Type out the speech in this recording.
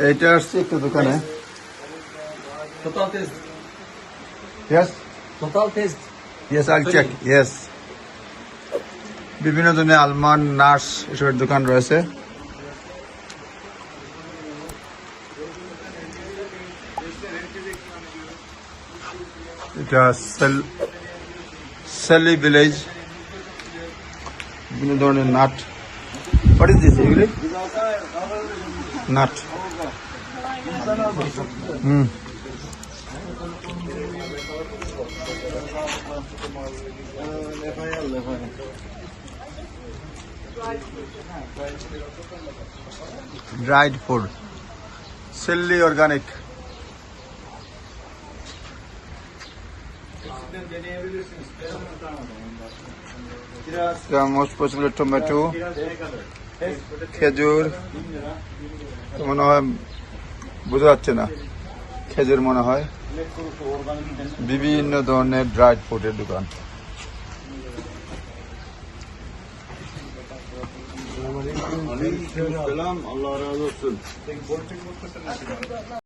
এটা আসছে একটা দোকানে। Total taste. Yes, Total taste. yes, I'll check. Yes. বিভিন্ন ধরনের আলমন্ড, নাটস এসবের দোকান রয়েছে। এটা সেলি ভিলেজ। বিভিন্ন ধরনের নাট। হোয়াট ইজ দিস এগুলি? Nut. Dried food. Silly organic. Most possible tomato, খেজুর মনে হয় বোঝা যাচ্ছে না, খেজুর মনে হয়। বিভিন্ন ধরনের ড্রাইড ফুডের দোকান। Aleykümselam. Allah razı olsun.